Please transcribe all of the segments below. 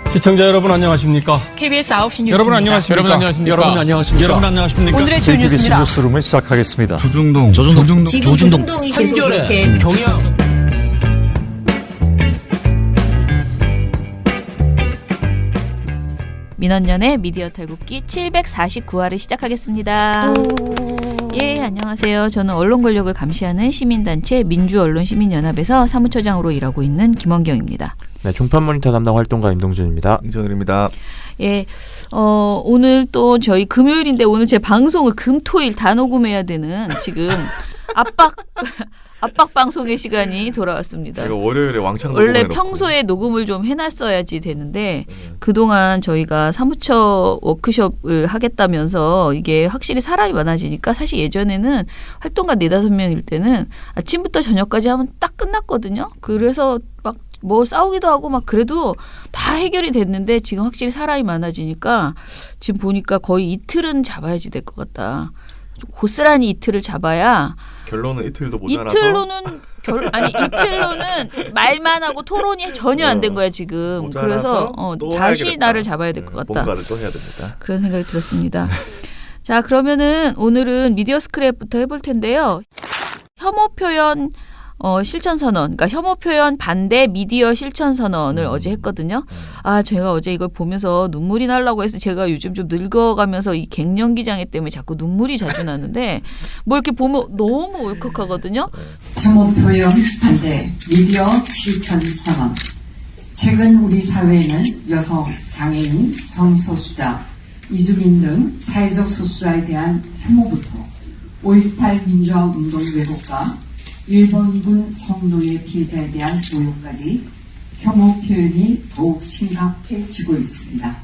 시청자 여러분 안녕하십니까? KBS 9시 뉴스. 여러분 안녕하십니까? 여러분 안녕하십니까? 여러분 안녕하십니까? 여러분 안녕하십니까? 오늘의 주요 KBS 뉴스입니다. 뉴스룸을 시작하겠습니다. 조중동 지금 조중동이 계속 이렇게 경영 민원연의 미디어 탈곡기 749화를 시작하겠습니다. 예, 안녕하세요. 저는 언론 권력을 감시하는 시민단체 민주언론시민연합에서 사무처장으로 일하고 있는 김원경입니다. 네, 종편 모니터 담당 활동가 임동준입니다. 임정일입니다. 예, 오늘 또 저희 금요일인데 오늘 제 방송을 금토일 다 녹음해야 되는 지금 압박 방송의 시간이 돌아왔습니다. 제가 월요일에 왕창 원래 녹음해놓고. 평소에 녹음을 좀 해놨어야지 되는데 그동안 저희가 사무처 워크숍을 하겠다면서 이게 확실히 사람이 많아지니까 사실 예전에는 활동가 4-5명일 때는 아침부터 저녁까지 하면 딱 끝났거든요. 그래서 막 뭐 싸우기도 하고 막 그래도 다 해결이 됐는데 지금 확실히 사람이 많아지니까 지금 보니까 거의 이틀은 잡아야지 될 것 같다. 고스란히 이틀을 잡아야 결론은 이틀도 모자라서 이틀로는 말만 하고 토론이 전혀 안 된 거야 지금. 모자라서 그래서 또 다시 해야겠다. 나를 잡아야 될 것 같다. 뭔가를 또 해야 됩니다. 그런 생각이 들었습니다. 자, 그러면은 오늘은 미디어 스크랩부터 해볼 텐데요. 혐오 표현 실천선언, 그러니까 혐오 표현 반대 미디어 실천선언을 어제 했거든요. 아, 제가 어제 이걸 보면서 눈물이 나려고 해서 제가 요즘 좀 늙어가면서 이 갱년기장애 때문에 자꾸 눈물이 자주 나는데 뭐 이렇게 보면 너무 울컥하거든요. 혐오 표현 반대 미디어 실천선언. 최근 우리 사회에는 여성, 장애인, 성소수자, 이주민 등 사회적 소수자에 대한 혐오부터 5.18 민주화 운동 왜곡과 일본군 성노예 피해자에 대한 모욕까지 혐오 표현이 더욱 심각해지고 있습니다.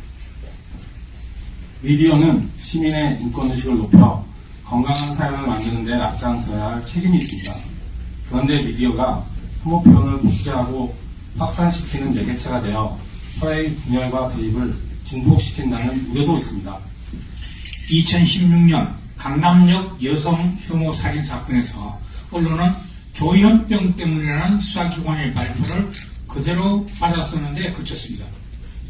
미디어는 시민의 인권의식을 높여 건강한 사회를 만드는 데 앞장서야 할 책임이 있습니다. 그런데 미디어가 혐오 표현을 복제하고 확산시키는 매개체가 되어 사회의 분열과 대립을 증폭시킨다는 우려도 있습니다. 2016년 강남역 여성 혐오 살인 사건에서 언론은 조현병 때문이라는 수사기관의 발표를 그대로 받았었는데 그쳤습니다.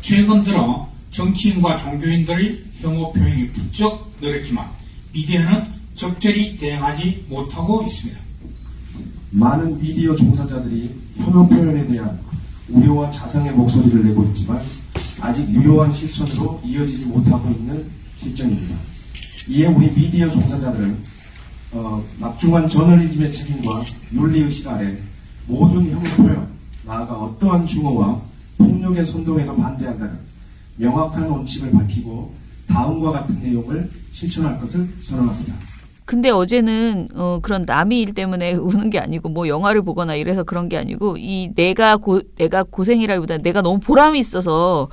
최근 들어 정치인과 종교인들의 혐오 표현이 부쩍 늘었지만 미디어는 적절히 대응하지 못하고 있습니다. 많은 미디어 종사자들이 혐오 표현에 대한 우려와 자성의 목소리를 내고 있지만 아직 유효한 실천으로 이어지지 못하고 있는 실정입니다. 이에 우리 미디어 종사자들은 막중한 저널리즘의 책임과 윤리의식 아래 모든 혐오 표현, 나아가 어떠한 증오와 폭력의 선동에도 반대한다는 명확한 원칙을 밝히고 다음과 같은 내용을 실천할 것을 선언합니다. 근데 어제는 그런 남의 일 때문에 우는 게 아니고 뭐 영화를 보거나 이래서 그런 게 아니고 이 내가 고생이라기보다 내가 너무 보람이 있어서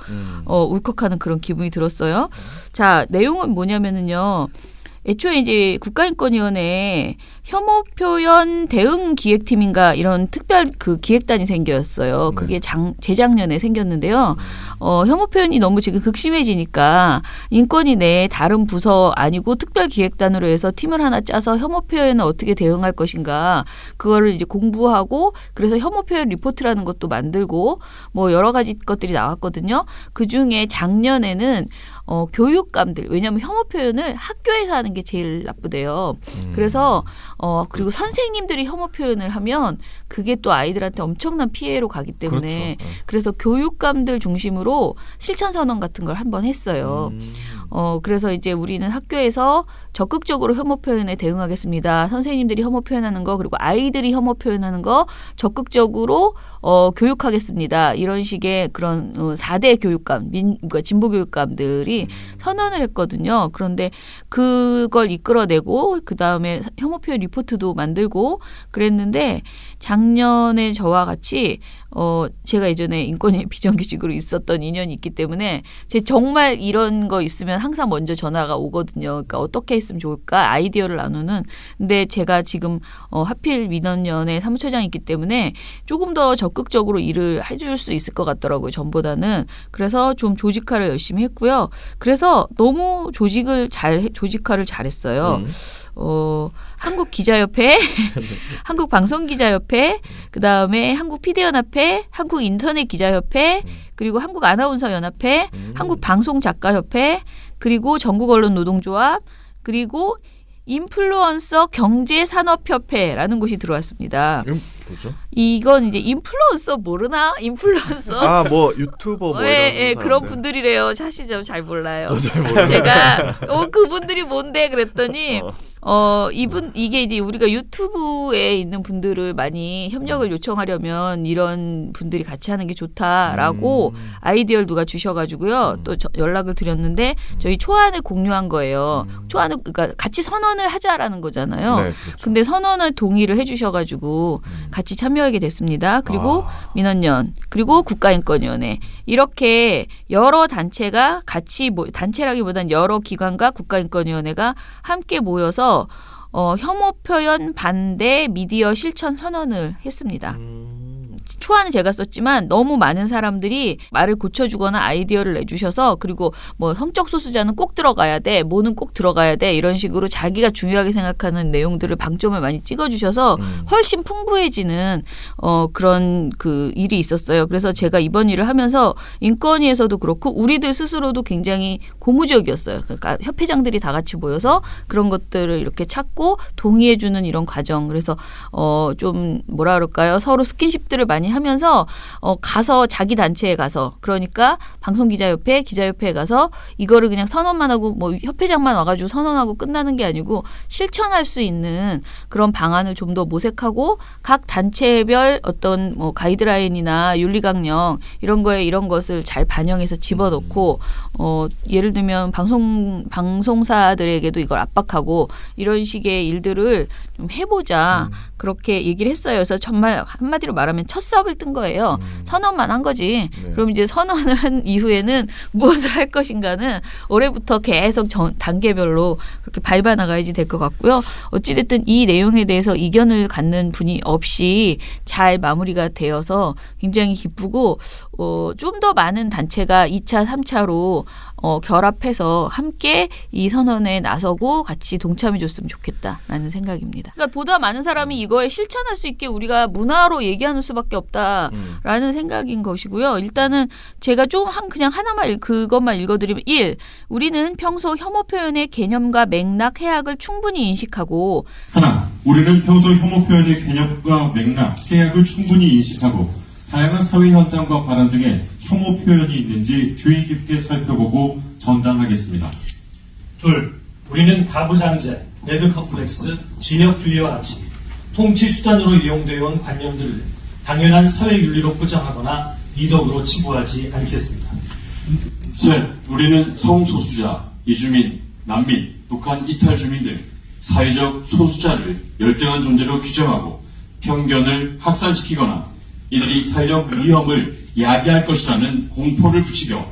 울컥하는 그런 기분이 들었어요. 자, 내용은 뭐냐면은요. 애초에 이제 국가인권위원회에 혐오 표현 대응 기획팀인가 이런 특별 그 기획단이 생겼어요. 그게 재작년에 생겼는데요. 혐오 표현이 너무 지금 극심해지니까 인권위 내에 다른 부서 아니고 특별 기획단으로 해서 팀을 하나 짜서 혐오 표현을 어떻게 대응할 것인가 그거를 이제 공부하고 그래서 혐오 표현 리포트라는 것도 만들고 뭐 여러 가지 것들이 나왔거든요. 그 중에 작년에는 교육감들 왜냐하면 혐오 표현을 학교에서 하는 게 제일 나쁘대요. 그래서 그리고 선생님들이 혐오 표현을 하면 그게 또 아이들한테 엄청난 피해로 가기 때문에 그렇죠. 그래서 교육감들 중심으로 실천선언 같은 걸 한번 했어요. 그래서 이제 우리는 학교에서 적극적으로 혐오 표현에 대응하겠습니다. 선생님들이 혐오 표현하는 거 그리고 아이들이 혐오 표현하는 거 적극적으로 교육하겠습니다. 이런 식의 그런 4대 교육감, 그러니까 진보 교육감들이 선언을 했거든요. 그런데 그걸 이끌어내고 그다음에 혐오 표현 리포트도 만들고 그랬는데 작년에 저와 같이 제가 예전에 인권위 비정규직으로 있었던 인연이 있기 때문에 제 정말 이런 거 있으면 항상 먼저 전화가 오거든요. 그러니까 어떻게 했으면 좋을까 아이디어를 나누는. 근데 제가 지금 하필 민원연의 사무처장이 있기 때문에 조금 더 적극적으로 일을 해줄 수 있을 것 같더라고요. 전보다는. 그래서 좀 조직화를 열심히 했고요. 그래서 너무 조직화를 잘했어요. 한국기자협회, 한국방송기자협회, 그 다음에 한국피디연합회, 한국인터넷기자협회, 그리고 한국아나운서연합회, 한국방송작가협회, 그리고 전국언론노동조합, 그리고 인플루언서 경제산업협회라는 곳이 들어왔습니다. 뭐죠? 이건 이제 인플루언서 모르나? 인플루언서? 아, 뭐 유튜버 뭐 예, 이런 그런 사람들. 분들이래요. 사실 저 잘 몰라요. 저도 잘 몰라요. 제가 그분들이 뭔데 그랬더니 이게 이제 우리가 유튜브에 있는 분들을 많이 협력을 요청하려면 이런 분들이 같이 하는 게 좋다라고 아이디어를 누가 주셔가지고요. 또 연락을 드렸는데 저희 초안을 공유한 거예요. 초안을 그러니까 같이 선언을 하자라는 거잖아요. 네, 그렇죠. 근데 선언을 동의를 해주셔가지고 같이 참여하게 됐습니다. 그리고 민원연 그리고 국가인권위원회 이렇게 여러 단체가 같이 단체라기보다는 여러 기관과 국가인권위원회가 함께 모여서 혐오 표현 반대 미디어 실천 선언을 했습니다. 초안은 제가 썼지만 너무 많은 사람들이 말을 고쳐주거나 아이디어를 내주셔서 그리고 뭐 성적 소수자는 꼭 들어가야 돼, 뭐는 꼭 들어가야 돼 이런 식으로 자기가 중요하게 생각하는 내용들을 방점을 많이 찍어주셔서 훨씬 풍부해지는 그런 그 일이 있었어요. 그래서 제가 이번 일을 하면서 인권위에서도 그렇고 우리들 스스로도 굉장히 고무적이었어요. 그러니까 협회장들이 다 같이 모여서 그런 것들을 이렇게 찾고 동의해주는 이런 과정. 그래서 좀 뭐라 그럴까요? 서로 스킨십들을 많이 하면서 가서 자기 단체에 가서 그러니까 방송기자협회, 기자협회에 가서 이거를 그냥 선언만 하고 뭐 협회장만 와가지고 선언하고 끝나는 게 아니고 실천할 수 있는 그런 방안을 좀 더 모색하고 각 단체별 어떤 뭐 가이드라인이나 윤리강령 이런 거에 이런 것을 잘 반영해서 집어넣고 예를 들면 방송사들에게도 이걸 압박하고 이런 식의 일들을 좀 해보자 그렇게 얘기를 했어요. 그래서 정말 한마디로 말하면 첫 수업을 뜬 거예요. 선언만 한 거지. 그럼 이제 선언을 한 이후에는 무엇을 할 것인가는 올해부터 계속 단계별로 그렇게 밟아 나가야지 될 것 같고요. 어찌됐든 이 내용에 대해서 이견을 갖는 분이 없이 잘 마무리가 되어서 굉장히 기쁘고 좀 더 많은 단체가 2차, 3차로 결합해서 함께 이 선언에 나서고 같이 동참해 줬으면 좋겠다라는 생각입니다. 그러니까 보다 많은 사람이 이거에 실천할 수 있게 우리가 문화로 얘기하는 수밖에 없다라는 생각인 것이고요. 일단은 제가 좀 그냥 하나만 그것만 읽어드리면 1. 우리는 평소 혐오 표현의 개념과 맥락, 해악을 충분히 인식하고 하나, 우리는 평소 혐오 표현의 개념과 맥락, 해악을 충분히 인식하고 다양한 사회 현상과 발언 등에 혐오 표현이 있는지 주의 깊게 살펴보고 전담하겠습니다. 둘, 우리는 가부장제, 레드 컴플렉스, 지역주의와 가치, 통치 수단으로 이용되어 온 관념들을 당연한 사회 윤리로 포장하거나 미덕으로 치부하지 않겠습니다. 셋, 우리는 성소수자, 이주민, 난민, 북한 이탈 주민 등 사회적 소수자를 열등한 존재로 규정하고 편견을 확산시키거나 이들이 사회적 위험을 야기할 것이라는 공포를 붙이며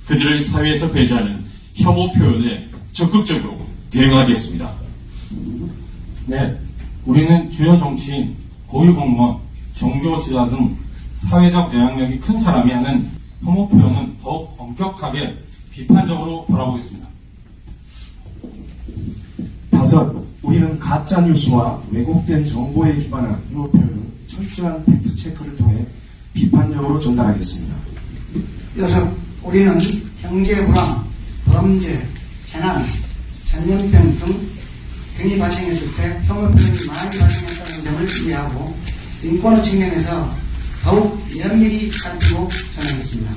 그들을 사회에서 배제하는 혐오 표현에 적극적으로 대응하겠습니다. 네, 우리는 주요 정치인, 고위공무원, 종교 지도자 등 사회적 영향력이 큰 사람이 하는 혐오 표현은 더욱 엄격하게 비판적으로 바라보겠습니다. 다섯, 우리는 가짜 뉴스와 왜곡된 정보에 기반한 혐오 표현은 철저한 팩트 체크를 통해 비판적으로 전달하겠습니다. 여섯, 우리는 경제 불황, 범죄, 재난, 전염병 등이 발생했을 때 혐오 표현이 많이 발생했다는 점을 이해하고 인권의 측면에서 더욱 면밀히 살피고 전하겠습니다.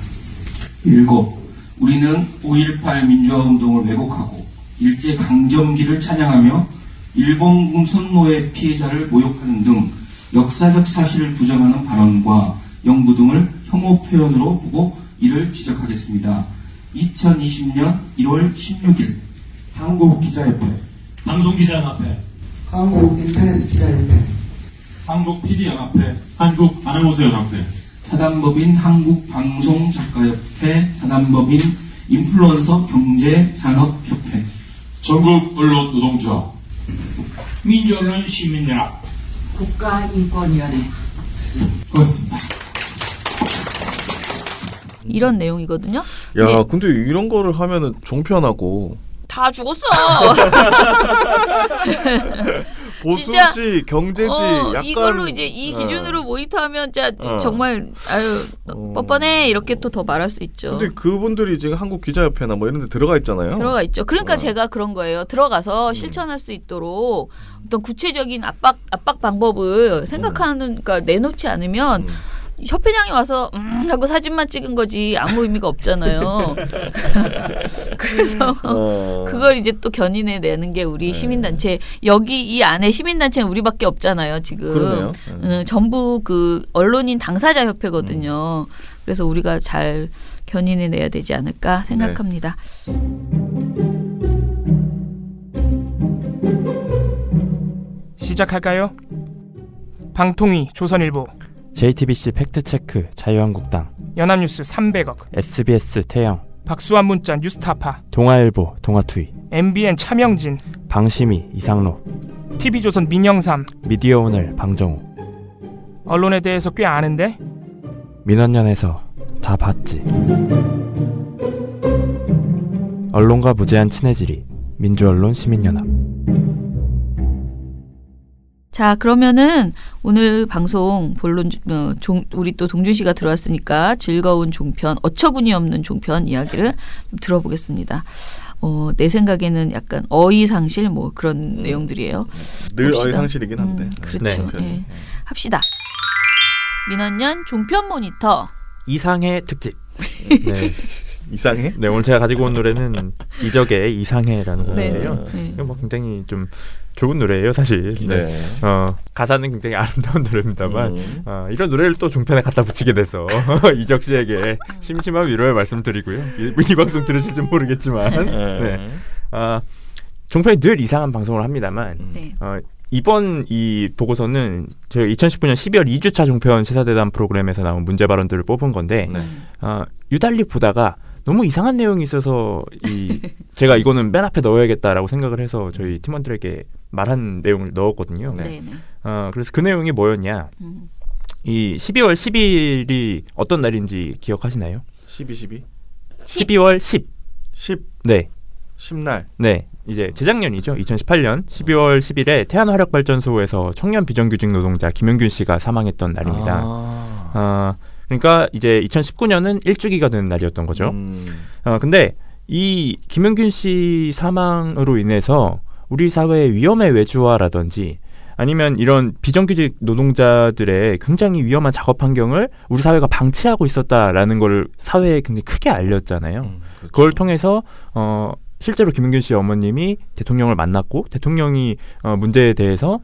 일곱, 우리는 5.18 민주화운동을 왜곡하고 일제강점기를 찬양하며 일본군 선노의 피해자를 모욕하는 등 역사적 사실을 부정하는 발언과 연구 등을 혐오 표현으로 보고 이를 지적하겠습니다. 2020년 1월 16일 한국기자협회, 방송기자연합회, 한국인터넷기자협회, 한국PD연합회, 한국아나운서연합회, 사단법인 한국방송작가협회, 사단법인 인플루언서 경제산업협회, 전국언론노동조합, 민주언론 시민연합, 국가인권위원회. 그렇습니다. 이런 내용이거든요. 야, 네. 근데 이런 거를 하면은 종편하고 다 죽었어. 보수지, 경제지, 약간 이걸로 이제 이 기준으로 모니터하면 진짜 정말 뻔뻔해 이렇게 또 더 말할 수 있죠. 근데 그분들이 지금 한국 기자협회나 뭐 이런 데 들어가 있잖아요. 들어가 있죠. 그러니까 제가 그런 거예요. 들어가서 실천할 수 있도록 어떤 구체적인 압박 방법을 생각하는, 그러니까 내놓지 않으면 협회장이 와서 하고 사진만 찍은 거지 아무 의미가 없잖아요. 그래서 그걸 이제 또 견인해 내는 게 우리 시민단체, 여기 이 안에 시민단체는 우리밖에 없잖아요 지금. 그러네요. 전부 그 언론인 당사자 협회거든요. 그래서 우리가 잘 견인해 내야 되지 않을까 생각합니다. 시작할까요? 방통위 조선일보, JTBC 팩트체크 자유한국당, 연합뉴스 300억, SBS 태영, 박수환 문자 뉴스타파, 동아일보 동아투이, MBN 차명진, 방심이 이상로, TV조선 민영삼, 미디어오늘 방정우. 언론에 대해서 꽤 아는데? 민원연에서 다 봤지. 언론과 무제한 친해지리 민주언론 시민연합. 자, 그러면은 오늘 방송 본론 우리 또 동준 씨가 들어왔으니까 즐거운 종편, 어처구니 없는 종편 이야기를 좀 들어보겠습니다. 내 생각에는 약간 어이상실 뭐 그런 내용들이에요. 늘 봅시다. 어이상실이긴 한데. 그렇죠. 네. 합시다. 민원연 종편 모니터. 이상해 특집. 네. 이상해? 네, 오늘 제가 가지고 온 노래는 이적의 이상해라는 곡인데요. 네. 이거 뭐 굉장히 좀 좋은 노래예요, 사실. 네. 가사는 굉장히 아름다운 노래입니다만 이런 노래를 또 종편에 갖다 붙이게 돼서 이적 씨에게 심심한 위로의 말씀드리고요. 이 방송 들으실지 모르겠지만 네. 종편이 늘 이상한 방송을 합니다만 이번 이 보고서는 저희가 2019년 12월 2주차 종편 시사대담 프로그램에서 나온 문제 발언들을 뽑은 건데 유달리 보다가 너무 이상한 내용이 있어서 제가 이거는 맨 앞에 넣어야겠다라고 생각을 해서 저희 팀원들에게 말한 내용을 넣었거든요. 그래서 그 내용이 뭐였냐? 이 12월 10일이 어떤 날인지 기억하시나요? 12월 10. 10. 네. 10날. 네. 이제 재작년이죠. 2018년 12월 10일에 태안화력발전소에서 청년 비정규직 노동자 김용균 씨가 사망했던 날입니다. 그러니까 이제 2019년은 1주기가 된 날이었던 거죠. 근데 이 김용균 씨 사망으로 인해서 우리 사회의 위험의 외주화라든지 아니면 이런 비정규직 노동자들의 굉장히 위험한 작업 환경을 우리 사회가 방치하고 있었다라는 걸 사회에 굉장히 크게 알렸잖아요. 그렇죠. 그걸 통해서 실제로 김용균 씨 어머님이 대통령을 만났고 대통령이 문제에 대해서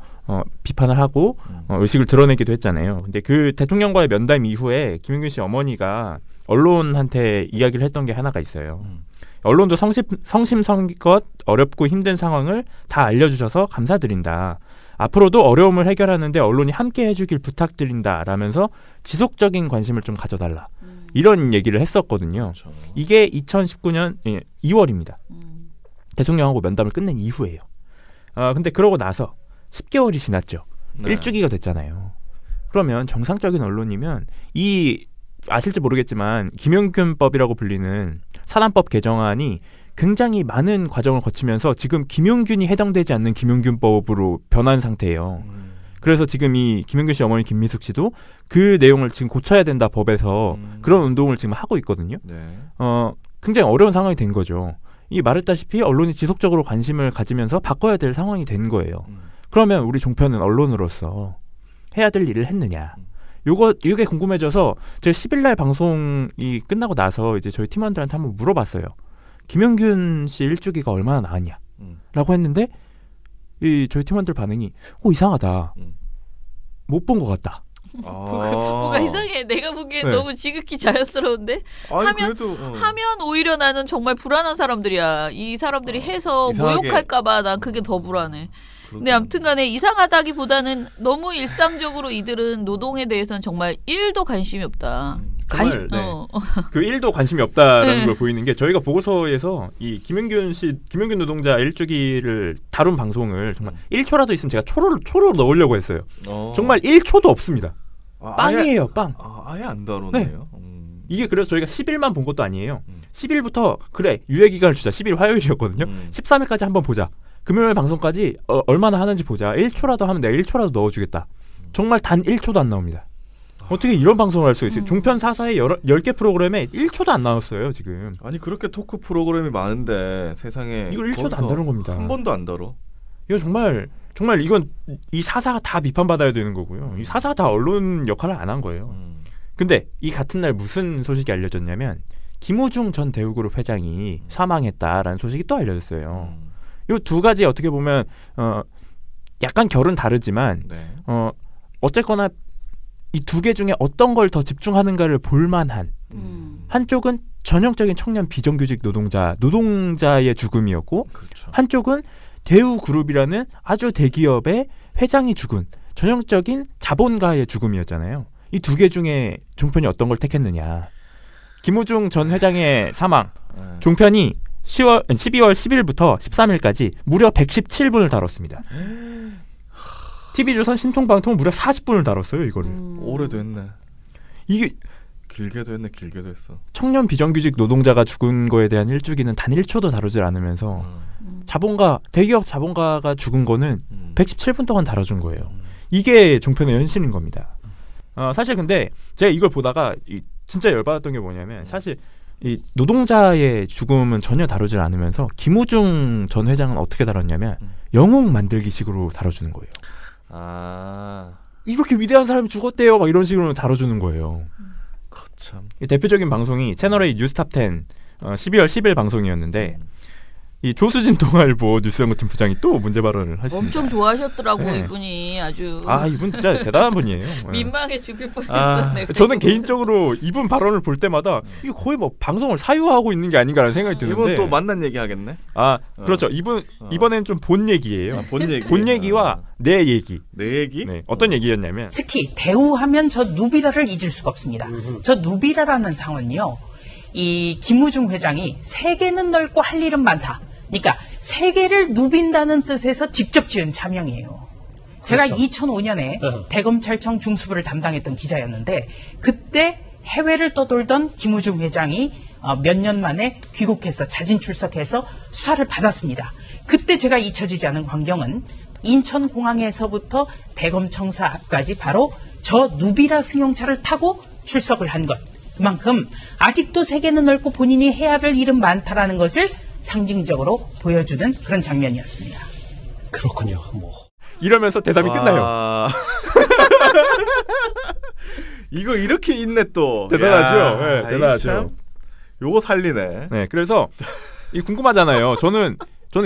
비판을 하고 의식을 드러내기도 했잖아요. 근데 그 대통령과의 면담 이후에 김용균 씨 어머니가 언론한테 이야기를 했던 게 하나가 있어요. 언론도 성심성의껏 어렵고 힘든 상황을 다 알려주셔서 감사드린다. 앞으로도 어려움을 해결하는데 언론이 함께 해주길 부탁드린다 라면서 지속적인 관심을 좀 가져달라. 이런 얘기를 했었거든요. 그렇죠. 이게 2019년 2월입니다. 대통령하고 면담을 끝낸 이후예요. 근데 그러고 나서 10개월이 지났죠. 1주기가 됐잖아요. 그러면 정상적인 언론이면 아실지 모르겠지만 김용균법이라고 불리는 사단법 개정안이 굉장히 많은 과정을 거치면서 지금 김용균이 해당되지 않는 김용균법으로 변한 상태예요. 그래서 지금 이 김용균 씨 어머니 김미숙 씨도 그 내용을 지금 고쳐야 된다 법에서 그런 운동을 지금 하고 있거든요. 굉장히 어려운 상황이 된 거죠. 이 말했다시피 언론이 지속적으로 관심을 가지면서 바꿔야 될 상황이 된 거예요. 그러면 우리 종편은 언론으로서 해야 될 일을 했느냐. 이게 궁금해져서 제가 10일날 방송이 끝나고 나서 이제 저희 팀원들한테 한번 물어봤어요. 김용균 씨 1주기가 얼마나 나왔냐? 라고 했는데 저희 팀원들 반응이 이상하다. 못 본 것 같다. 뭐가 이상해. 내가 보기엔 너무 지극히 자연스러운데 하면 오히려 나는 정말 불안한 사람들이야. 이 사람들이 해서 모욕할까봐 난 그게 더 불안해. 근데 아무튼간에 이상하다기보다는 너무 일상적으로 이들은 노동에 대해서는 정말 1도 관심이 없다. 그 1도 관심이 없다라는 걸 보이는 게 저희가 보고서에서 이 김용균 노동자 1주기를 다룬 방송을 정말 1초라도 있으면 제가 초로 넣으려고 했어요. 정말 1초도 없습니다. 빵이에요, 빵. 아예 안 다루네요. 이게 그래서 저희가 10일만 본 것도 아니에요. 10일부터 그래 유예 기간을 주자. 10일 화요일이었거든요. 13일까지 한번 보자. 금요일 방송까지 얼마나 하는지 보자. 1초라도 하면 내가 1초라도 넣어주겠다. 정말 단 1초도 안 나옵니다. 어떻게 이런 방송을 할 수 있어요? 종편 4사의 10개 프로그램에 1초도 안 나왔어요 지금. 아니 그렇게 토크 프로그램이 많은데 세상에 이걸 1초도 안 다룬 겁니다. 한 번도 안 다뤄. 이거 정말 이건 이 4사가 다 비판받아야 되는 거고요. 이 4사가 다 언론 역할을 안 한 거예요. 근데 이 같은 날 무슨 소식이 알려졌냐면 김우중 전 대우그룹 회장이 사망했다라는 소식이 또 알려졌어요. 이 두 가지 어떻게 보면 약간 결은 다르지만 어쨌거나 이 두 개 중에 어떤 걸 더 집중하는가를 볼만한 한쪽은 전형적인 청년 비정규직 노동자의 죽음이었고 그렇죠. 한쪽은 대우그룹이라는 아주 대기업의 회장이 죽은 전형적인 자본가의 죽음이었잖아요. 이 두 개 중에 종편이 어떤 걸 택했느냐. 김우중 전 회장의 사망. 종편이 12월 10일부터 13일까지 무려 117분을 다뤘습니다. TV조선 신통방통은 무려 40분을 다뤘어요, 이거를. 오래도 했네. 이게 길게도 했네, 길게도 했어. 청년 비정규직 노동자가 죽은 거에 대한 일주기는 단 1초도 다루질 않으면서 대기업 자본가가 죽은 거는 117분 동안 다뤄준 거예요. 이게 종편의 현실인 겁니다. 사실 근데 제가 이걸 보다가 진짜 열받았던 게 뭐냐면 사실 이 노동자의 죽음은 전혀 다루질 않으면서 김우중 전 회장은 어떻게 다뤘냐면 영웅 만들기식으로 다뤄주는 거예요. 이렇게 위대한 사람이 죽었대요. 막 이런 식으로 다뤄주는 거예요. 거참. 대표적인 방송이 채널A 뉴스탑 10 12월 10일 방송이었는데 이 조수진 동아일보 뉴스연구팀 부장이 또 문제 발언을 했습니다. 엄청 좋아하셨더라고 네. 이분이 아주. 이분 진짜 대단한 분이에요. 민망해 죽을 뻔했었네. 저는 개인적으로 이분 발언을 볼 때마다 이게 거의 뭐 방송을 사유화하고 있는 게 아닌가라는 생각이 드는데. 이분 또 만난 얘기 하겠네. 그렇죠. 이번엔 좀 본 얘기예요. 본 얘기와 내 얘기. 내 얘기? 네. 어떤 얘기였냐면 특히 대우하면 저 누비라를 잊을 수가 없습니다. 저 누비라라는 상은요. 이 김우중 회장이 세계는 넓고 할 일은 많다. 그러니까 세계를 누빈다는 뜻에서 직접 지은 차명이에요. 제가 그렇죠. 2005년에 대검찰청 중수부를 담당했던 기자였는데 그때 해외를 떠돌던 김우중 회장이 몇 년 만에 귀국해서 자진 출석해서 수사를 받았습니다. 그때 제가 잊혀지지 않은 광경은 인천공항에서부터 대검청사 앞까지 바로 저 누비라 승용차를 타고 출석을 한 것. 그만큼 아직도 세계는 넓고 본인이 해야 될 일은 많다라는 것을 상징적으로 보여주는 그런 장면이었습니다. 그렇군요. 이러면서 대답이 끝나요. 이거 이렇게 있네 또. 대단하죠. 네, 대단하죠. 요거 살리네. 네, 그래서 이 궁금하잖아요. 저는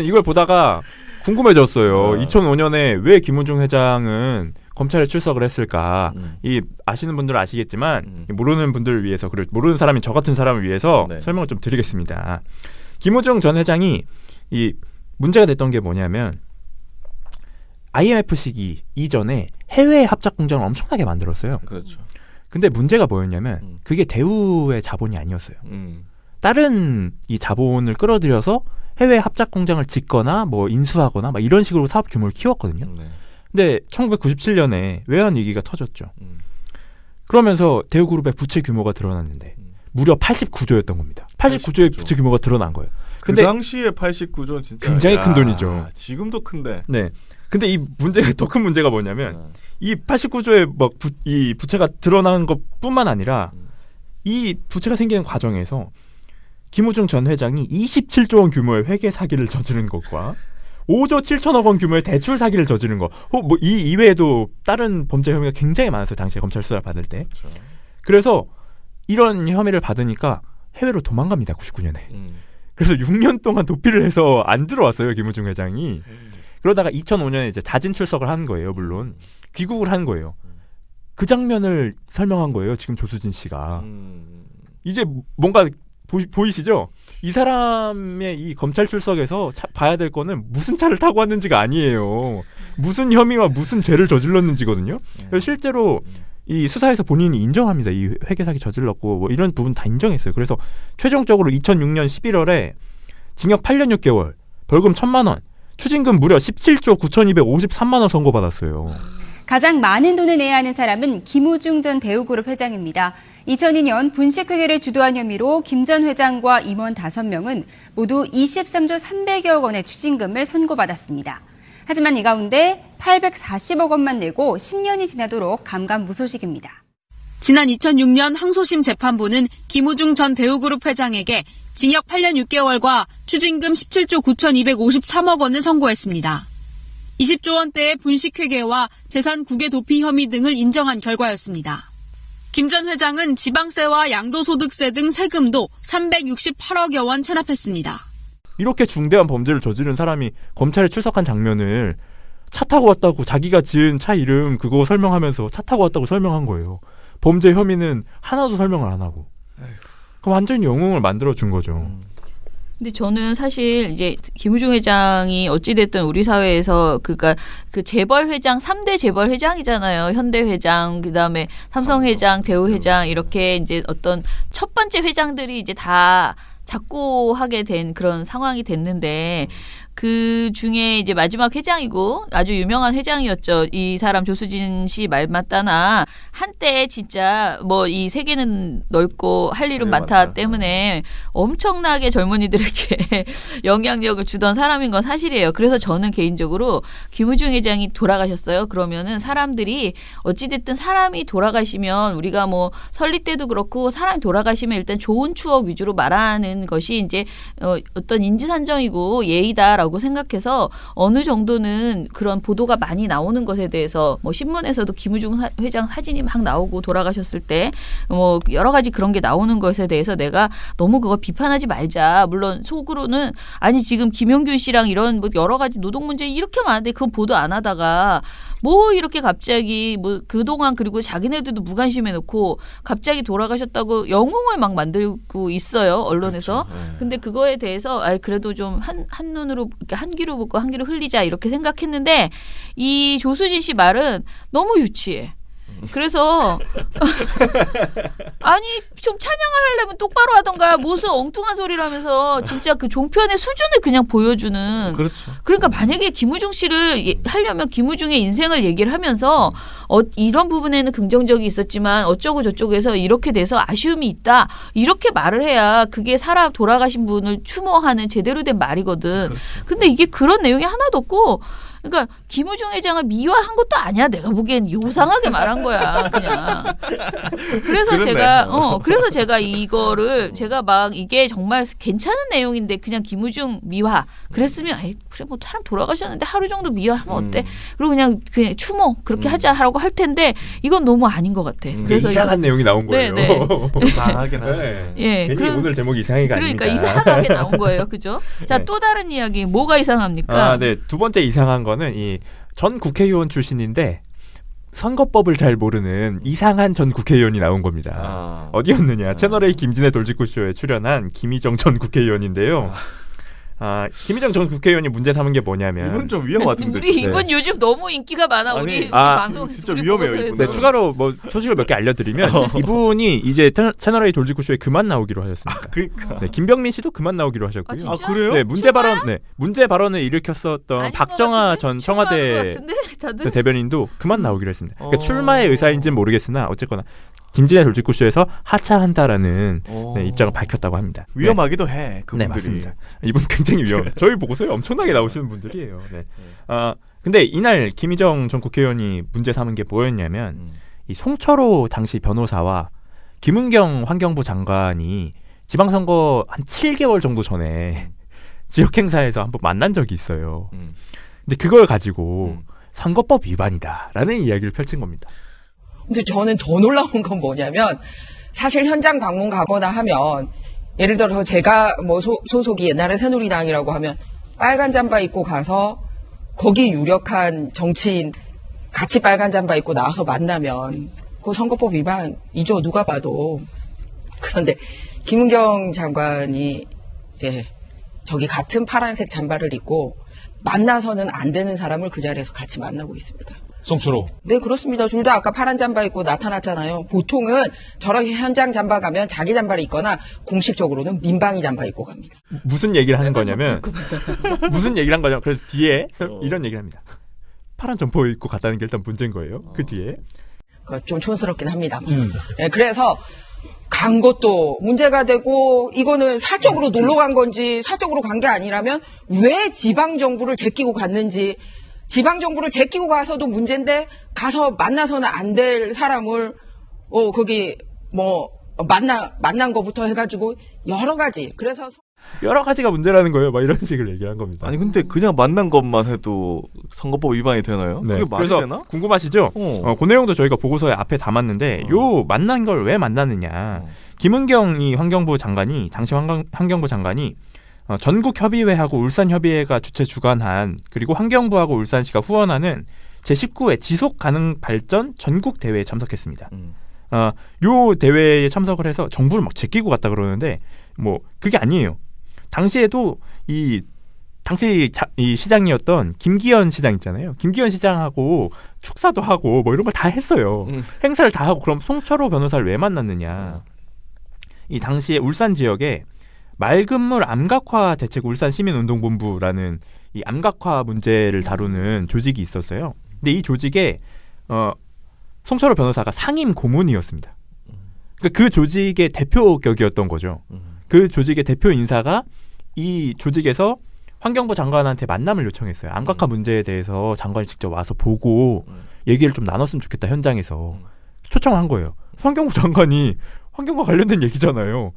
이걸 보다가 궁금해졌어요. 2005년에 왜 김우중 회장은 검찰에 출석을 했을까? 이 아시는 분들은 아시겠지만 모르는 분들을 위해서 그리고 모르는 사람인 저 같은 사람을 위해서 설명을 좀 드리겠습니다. 김우중 전 회장이 이 문제가 됐던 게 뭐냐면 IMF 시기 이전에 해외 합작 공장을 엄청나게 만들었어요. 그렇죠. 근데 문제가 뭐였냐면 그게 대우의 자본이 아니었어요. 다른 이 자본을 끌어들여서 해외 합작 공장을 짓거나 뭐 인수하거나 막 이런 식으로 사업 규모를 키웠거든요. 근데 1997년에 외환 위기가 터졌죠. 그러면서 대우그룹의 부채 규모가 드러났는데 무려 89조였던 겁니다. 89조의 부채 규모가 드러난 거예요. 근데 그 당시에 89조는 진짜 굉장히 큰 돈이죠. 지금도 큰데. 네. 근데 이 문제가 더 큰 문제가 뭐냐면 이 89조의 이 부채가 드러나는 것뿐만 아니라 이 부채가 생기는 과정에서 김우중 전 회장이 27조 원 규모의 회계 사기를 저지른 것과 5조 7천억 원 규모의 대출 사기를 저지른 거. 이 이외에도 다른 범죄 혐의가 굉장히 많았어요. 당시에 검찰 수사를 받을 때. 그렇죠. 그래서 이런 혐의를 받으니까 해외로 도망갑니다. 99년에. 그래서 6년 동안 도피를 해서 안 들어왔어요. 김우중 회장이. 그러다가 2005년에 이제 자진 출석을 한 거예요. 물론. 귀국을 한 거예요. 그 장면을 설명한 거예요. 지금 조수진 씨가. 이제 뭔가 보이시죠? 이 사람의 이 검찰 출석에서 봐야 될 거는 무슨 차를 타고 왔는지가 아니에요. 무슨 혐의와 무슨 죄를 저질렀는지거든요. 그래서 실제로 이 수사에서 본인이 인정합니다. 이 회계사기 저질렀고 뭐 이런 부분 다 인정했어요. 그래서 최종적으로 2006년 11월에 징역 8년 6개월, 벌금 1,000만 원, 추징금 무려 17조 9,253만 원 선고받았어요. 가장 많은 돈을 내야 하는 사람은 김우중 전 대우그룹 회장입니다. 2002년 분식회계를 주도한 혐의로 김 전 회장과 임원 5명은 모두 23조 300여 원의 추징금을 선고받았습니다. 하지만 이 가운데 840억 원만 내고 10년이 지나도록 감감무소식입니다. 지난 2006년 항소심 재판부는 김우중 전 대우그룹 회장에게 징역 8년 6개월과 추징금 17조 9,253억 원을 선고했습니다. 20조 원대의 분식회계와 재산 국외 도피 혐의 등을 인정한 결과였습니다. 김 전 회장은 지방세와 양도소득세 등 세금도 368억여 원 체납했습니다. 이렇게 중대한 범죄를 저지른 사람이 검찰에 출석한 장면을 차 타고 왔다고 자기가 지은 차 이름 그거 설명하면서 차 타고 왔다고 설명한 거예요. 범죄 혐의는 하나도 설명을 안 하고. 그럼 완전히 영웅을 만들어준 거죠. 근데 저는 사실 이제 김우중 회장이 어찌됐든 우리 사회에서 그러니까 그 재벌 회장 3대 재벌 회장이잖아요. 현대 회장, 그다음에 삼성 회장, 대우 회장 이렇게 이제 어떤 첫 번째 회장들이 이제 다 작고하게 된 그런 상황이 됐는데 그 중에 이제 마지막 회장이고 아주 유명한 회장이었죠. 이 사람 조수진 씨 말 맞다나 한때 진짜 뭐 이 세계는 넓고 할 일은 많다 때문에 엄청나게 젊은이들에게 영향력을 주던 사람인 건 사실이에요. 그래서 저는 개인적으로 김우중 회장이 돌아가셨어요. 그러면은 사람들이 어찌됐든 사람이 돌아가시면 우리가 뭐 설리 때도 그렇고 사람이 돌아가시면 일단 좋은 추억 위주로 말하는 것이 이제 어떤 인지산정이고 예의다라고 생각해서 어느 정도는 그런 보도가 많이 나오는 것에 대해서 뭐 신문에서도 김우중 회장 사진이 막 나오고 돌아가셨을 때 뭐 여러 가지 그런 게 나오는 것에 대해서 내가 너무 그거 비판하지 말자. 물론 속으로는 아니 지금 김용균 씨랑 이런 뭐 여러 가지 노동 문제 이렇게 많은데 그건 보도 안 하다가 뭐 이렇게 갑자기 뭐 그동안 그리고 자기네들도 무관심해 놓고 갑자기 돌아가셨다고 영웅을 막 만들고 있어요. 언론에서. 그렇죠. 네. 근데 그거에 대해서 그래도 좀 한 눈으로 이렇게 한 귀로 보고 한 귀로 흘리자 이렇게 생각했는데 이 조수진 씨 말은 너무 유치해. 그래서 아니 좀 찬양을 하려면 똑바로 하던가 무슨 엉뚱한 소리를 하면서 진짜 그 종편의 수준을 그냥 보여주는. 그렇죠. 그러니까 만약에 김우중 씨를 하려면 김우중의 인생을 얘기를 하면서 이런 부분에는 긍정적이 있었지만 어쩌고 저쩌고해서 이렇게 돼서 아쉬움이 있다 이렇게 말을 해야 그게 살아 돌아가신 분을 추모하는 제대로 된 말이거든. 그렇죠. 근데 이게 그런 내용이 하나도 없고 그러니까 김우중 회장을 미화한 것도 아니야. 내가 보기엔 요상하게 말한 거야. 그냥. 그래서 그래서 제가 이거를 제가 막 이게 정말 괜찮은 내용인데 그냥 김우중 미화. 그랬으면 그래 뭐 사람 돌아가셨는데 하루 정도 미화하면 어때? 그리고 그냥 추모 그렇게 하자라고 할 텐데 이건 너무 아닌 것 같아. 그래서 이상한 내용이 나온 거예요. 네. 이상하긴 하네. 예. 괜히 오늘 제목이 이상해가 그러니까 아닙니다. 이상하게 나온 거예요. 그죠? 자, 네. 또 다른 이야기 뭐가 이상합니까? 네. 두 번째 이상한 거는 이 전 국회의원 출신인데 선거법을 잘 모르는 이상한 전 국회의원이 나온 겁니다. 어디였느냐? 채널A 김진애 돌직구쇼에 출연한 김희정 전 국회의원인데요. 김희정 전 국회의원이 문제 삼은 게 뭐냐면 이분 좀 위험하던데. 우리 이분 요즘 너무 인기가 많아. 우리 방송 진짜 위험해요 이분. 네, 추가로 뭐 소식을 몇 개 알려드리면 이분이 이제 채널A 돌직구쇼에 그만 나오기로 하셨습니다. 그러니까. 네, 김병민 씨도 그만 나오기로 하셨고요. 그래요? 네, 문제 발언을 일으켰었던 박정아 전 청와대 대변인도 그만 나오기로 했습니다. 그러니까 출마의 의사인지는 모르겠으나 어쨌거나 김진애 돌직구쇼에서 하차한다라는 입장을 밝혔다고 합니다. 위험하기도 해. 그분들이. 네, 맞습니다. 이분 굉장히 위험. 저희 보고서에 엄청나게 나오시는 분들이에요. 네. 근데 이날 김희정 전 국회의원이 문제 삼은 게 뭐였냐면 이 송철호 당시 변호사와 김은경 환경부 장관이 지방선거 한 7개월 정도 전에 지역 행사에서 한번 만난 적이 있어요. 근데 그걸 가지고 선거법 위반이다라는 이야기를 펼친 겁니다. 근데 저는 더 놀라운 건 뭐냐면 사실 현장 방문 가거나 하면 예를 들어서 제가 뭐 소속이 옛날에 새누리당이라고 하면 빨간 잠바 입고 가서 거기 유력한 정치인 같이 빨간 잠바 입고 나와서 만나면 그거 선거법 위반이죠. 누가 봐도. 그런데 김은경 장관이 저기 같은 파란색 잠바를 입고 만나서는 안 되는 사람을 그 자리에서 같이 만나고 있습니다. 송철호. 네, 그렇습니다. 둘 다 아까 파란 잠바 입고 나타났잖아요. 보통은 저렇게 현장 잠바 가면 자기 잠바를 입거나 공식적으로는 민방위 잠바 입고 갑니다. 무슨 얘기를 하는 거냐면 그래서 뒤에 이런 얘기를 합니다. 파란 점퍼 입고 갔다는 게 일단 문제인 거예요. 그 뒤에. 좀 촌스럽긴 합니다. 네, 그래서 간 것도 문제가 되고 이거는 사적으로 놀러 간 건지 사적으로 간 게 아니라면 왜 지방정부를 제끼고 갔는지 지방정부를 제끼고 가서도 문제인데 가서 만나서는 안 될 사람을 거기 뭐 만난 거부터 해가지고 여러 가지 그래서 여러 가지가 문제라는 거예요. 막 이런 식으로 얘기한 겁니다. 아니 근데 그냥 만난 것만 해도 선거법 위반이 되나요? 네. 그게 말이 그래서 되나? 궁금하시죠? 그 내용도 저희가 보고서에 앞에 담았는데 요 만난 걸 왜 만나느냐. 김은경이 환경부 장관이 당시 환경부 장관이 전국 협의회하고 울산 협의회가 주최 주관한 그리고 환경부하고 울산시가 후원하는 제19회 지속 가능 발전 전국 대회에 참석했습니다. 요 대회에 참석을 해서 정부를 막 제끼고 갔다 그러는데 뭐 그게 아니에요. 당시에도 당시 이 시장이었던 김기현 시장 있잖아요. 김기현 시장하고 축사도 하고 뭐 이런 걸 다 했어요. 행사를 다 하고 그럼 송철호 변호사를 왜 만났느냐. 이 당시에 울산 지역에 맑은물 암각화 대책 울산 시민운동본부라는 이 암각화 문제를 다루는 조직이 있었어요. 근데 이 조직에 송철호 변호사가 상임 고문이었습니다. 그러니까 그 조직의 대표격이었던 거죠. 그 조직의 대표 인사가 이 조직에서 환경부 장관한테 만남을 요청했어요. 암각화 문제에 대해서 장관이 직접 와서 보고 얘기를 좀 나눴으면 좋겠다 현장에서 초청한 거예요. 환경부 장관이 환경과 관련된 얘기잖아요.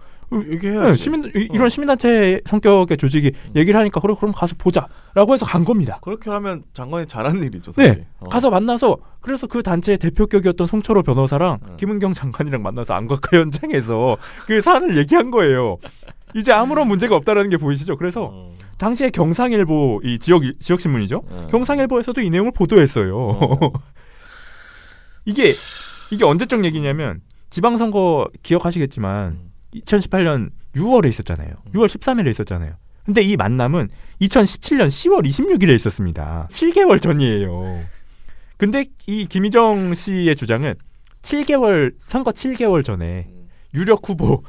얘기해야지. 이런 시민단체 성격의 조직이 얘기를 하니까 그래 그럼 가서 보자라고 해서 간 겁니다. 그렇게 하면 장관이 잘하는 일이죠. 사실. 네, 가서 만나서 그래서 그 단체의 대표격이었던 송철호 변호사랑 김은경 장관이랑 만나서 암각화 현장에서 그 사안을 얘기한 거예요. 이제 아무런 문제가 없다라는 게 보이시죠? 그래서 당시에 경상일보 이 지역 신문이죠. 경상일보에서도 이 내용을 보도했어요. 이게 언제적 얘기냐면 지방선거 기억하시겠지만 2018년 6월에 있었잖아요. 6월 13일에 있었잖아요. 근데 이 만남은 2017년 10월 26일에 있었습니다. 7개월 전이에요. 근데 이 김희정 씨의 주장은 선거 7개월 전에 유력 후보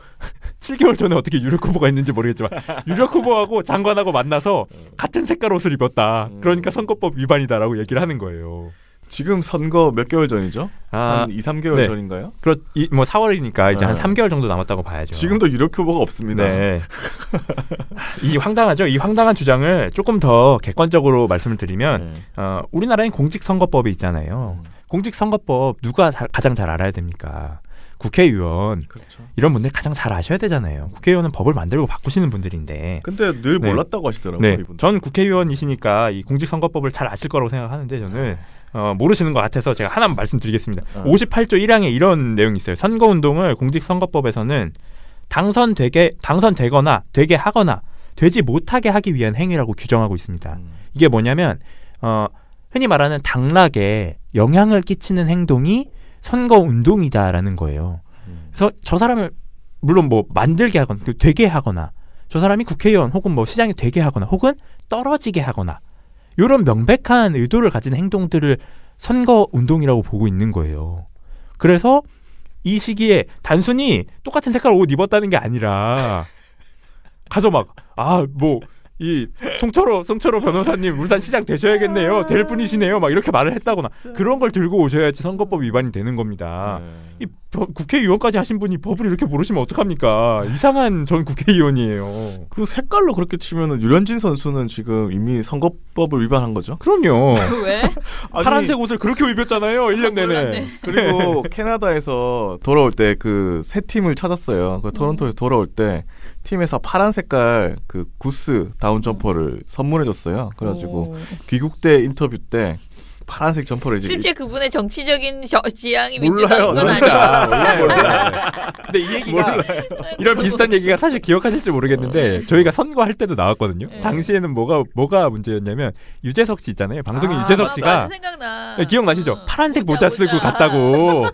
7개월 전에 어떻게 유력 후보가 있는지 모르겠지만 유력 후보하고 장관하고 만나서 같은 색깔 옷을 입었다. 그러니까 선거법 위반이다라고 얘기를 하는 거예요. 지금 선거 몇 개월 전이죠? 한 2, 3개월 네. 전인가요? 뭐 4월이니까 이제 한 3개월 정도 남았다고 봐야죠. 지금도 유력 후보가 없습니다. 네. 이 황당하죠. 이 황당한 주장을 조금 더 객관적으로 말씀을 드리면 우리나라엔 공직선거법이 있잖아요. 공직선거법 누가 가장 잘 알아야 됩니까? 국회의원. 그렇죠. 이런 분들 가장 잘 아셔야 되잖아요. 국회의원은 법을 만들고 바꾸시는 분들인데. 근데 늘 몰랐다고 하시더라고요. 네. 이분들. 전 국회의원이시니까 이 공직선거법을 잘 아실 거라고 생각하는데 저는 모르시는 것 같아서 제가 하나만 말씀드리겠습니다. 58조 1항에 이런 내용이 있어요. 선거운동을 공직선거법에서는 당선되거나 되게 하거나 되지 못하게 하기 위한 행위라고 규정하고 있습니다. 이게 뭐냐면 흔히 말하는 당락에 영향을 끼치는 행동이 선거운동이다라는 거예요. 그래서 저 사람을 물론 뭐 만들게 하거나 되게 하거나 저 사람이 국회의원 혹은 뭐 시장이 되게 하거나 혹은 떨어지게 하거나 이런 명백한 의도를 가진 행동들을 선거운동이라고 보고 있는 거예요. 그래서 이 시기에 단순히 똑같은 색깔 옷 입었다는 게 아니라 가서 이 송철호 변호사님 울산 시장 되셔야겠네요. 될 분이시네요. 막 이렇게 말을 했다거나 그런 걸 들고 오셔야지 선거법 위반이 되는 겁니다. 이 국회의원까지 하신 분이 법을 이렇게 모르시면 어떡합니까? 이상한 전 국회의원이에요. 그 색깔로 그렇게 치면은 유현진 선수는 지금 이미 선거법을 위반한 거죠? 그럼요. 왜? 파란색 옷을 그렇게 입었잖아요. 1년 내내. 그리고 캐나다에서 돌아올 때 그 새 팀을 찾았어요. 그 토론토에서 돌아올 때 팀에서 파란 색깔 그 구스 다운 점퍼를 선물해줬어요. 그래가지고 귀국대 인터뷰 때 파란색 점퍼를 이제 실제 그분의 정치적인 지향이 몰라요. 민주당인 건 아니고. 근데 이 얘기가 이런 비슷한 얘기가 사실 기억하실지 모르겠는데 저희가 선거할 때도 나왔거든요. 당시에는 뭐가 문제였냐면 유재석 씨 있잖아요. 방송인 유재석 씨가 생각나. 네, 기억나시죠? 파란색 모자 쓰고 갔다고.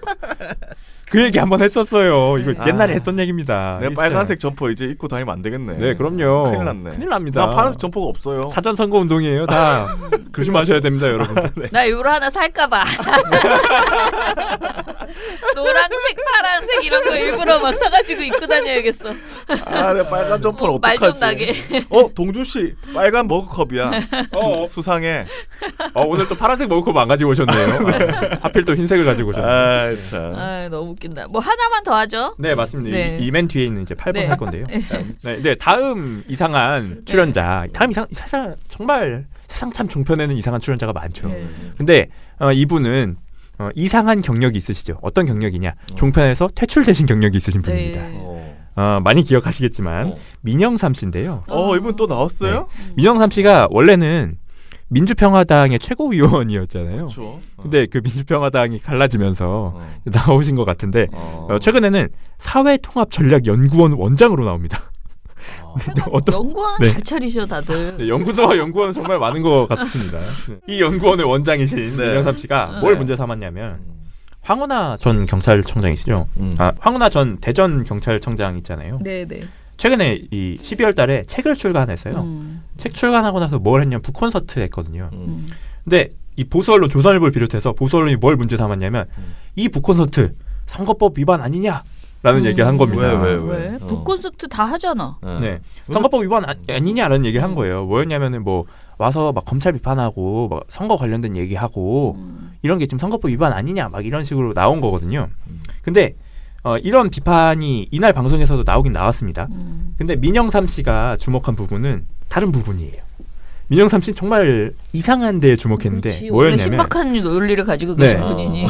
그 얘기 한번 했었어요. 이거 옛날에 했던 얘기입니다. 내 빨간색 점퍼 이제 입고 다니면 안 되겠네. 네, 그럼요. 큰일 났네. 큰일 납니다. 나 파란색 점퍼가 없어요. 사전 선거 운동이에요, 다. 조심하셔야 됩니다, 여러분. 네. 나 이거 하나 살까봐. 노란색, 파란색 이런 거 일부러 막 사가지고 입고 다녀야겠어. 아, 내 빨간 점퍼는 말 좀 어떡하지? 나게. 동준 씨 빨간 머그컵이야. 수상해. 오늘 또 파란색 머그컵 안 가지고 오셨네요. 하필 또 흰색을 가지고 오셨네요. 아, 참. 아, 너무 웃긴다. 뭐 하나만 더 하죠? 네, 맞습니다. 네. 이 맨 뒤에 있는 이제 8번 네. 할 건데요. 네, 다음 이상한 출연자. 다음 사실 정말 세상 참 종편에는 이상한 출연자가 많죠. 근데 이분은 이상한 경력이 있으시죠. 어떤 경력이냐? 종편에서 퇴출되신 경력이 있으신 분입니다. 많이 기억하시겠지만 민영삼 씨인데요. 이분 또 나왔어요? 네. 민영삼 씨가 원래는 민주평화당의 최고위원이었잖아요. 그쵸. 근데 그 민주평화당이 갈라지면서 나오신 것 같은데 최근에는 사회통합전략연구원 원장으로 나옵니다. 연구원은 네. 잘 차리셔 다들. 네, 연구소와 연구원은 정말 많은 것 같습니다. 이 연구원의 원장이신 민영삼 씨가 뭘 문제 삼았냐면 황운하 전 경찰청장이시죠. 황운하 전 대전 경찰청장 있잖아요. 네네. 최근에 이 12월 달에 책을 출간했어요. 책 출간하고 나서 뭘 했냐면 북콘서트 했거든요. 근데 이 보수언론 조선일보를 비롯해서 보수언론이 뭘 문제 삼았냐면 이 북콘서트 선거법 위반 아니냐라는 얘기를 한 겁니다. 왜? 북콘서트 다 하잖아. 네. 선거법 위반 아니냐라는 얘기를 한 거예요. 뭐였냐면은 뭐 와서 막 검찰 비판하고 막 선거 관련된 얘기하고 이런 게 지금 선거법 위반 아니냐 막 이런 식으로 나온 거거든요. 근데 이런 비판이 이날 방송에서도 나오긴 나왔습니다. 근데 민영삼 씨가 주목한 부분은 다른 부분이에요. 민영삼 씨 정말 이상한 데에 주목했는데 그치, 뭐였냐면 신박한 논리를 가지고 계신 분이니.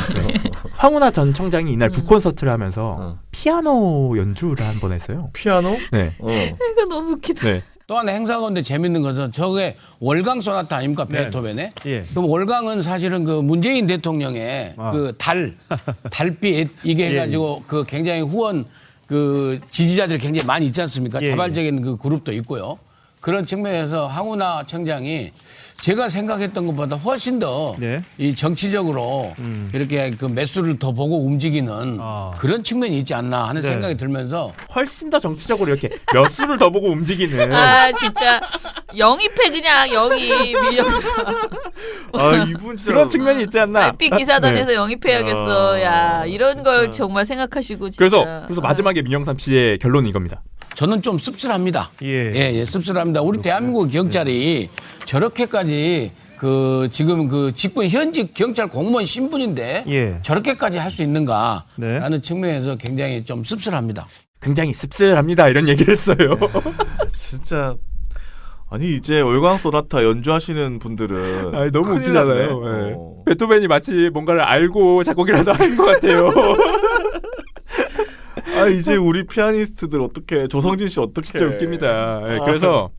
황운하 전 청장이 이날 북콘서트를 하면서 피아노 연주를 한 번 했어요. 피아노? 네. 이거 너무 웃기다. 네. 또 하나 행사 가운데 재밌는 것은 저게 월강 소나타 아닙니까? 베토벤의? 예. 그럼 월강은 사실은 그 문재인 대통령의 그 달빛 이게 해가지고 그 굉장히 후원 그 지지자들이 굉장히 많이 있지 않습니까? 자발적인 그 그룹도 있고요. 그런 측면에서 황운하 청장이 제가 생각했던 것보다 훨씬 더 이 정치적으로 이렇게 그 매수를 더 보고 움직이는 그런 측면이 있지 않나 하는 생각이 들면서 훨씬 더 정치적으로 이렇게 몇 수를 더 보고 움직이는. 아 진짜 영입해 그냥 영입 민영삼. 이분 진짜 그런 측면이 있지 않나. 달빛 기사단에서 네. 영입해야겠어. 야 이런 걸 정말 생각하시고 진짜. 그래서 마지막에 민영삼 씨의 결론은 이겁니다. 저는 좀 씁쓸합니다. 예, 씁쓸합니다. 우리 대한민국 경찰이 저렇게까지 그 지금 그 직분 현직 경찰 공무원 신분인데 저렇게까지 할 수 있는가라는 측면에서 굉장히 좀 씁쓸합니다. 굉장히 씁쓸합니다. 이런 얘기를 했어요. 진짜 아니 이제 월광 소나타 연주하시는 분들은 너무 큰일 웃기잖아요. 났네. 베토벤이 마치 뭔가를 알고 작곡이라도 하는 것 같아요. 이제 우리 피아니스트들 어떻게 조성진 씨 어떻게 진짜 웃깁니다. 네, 그래서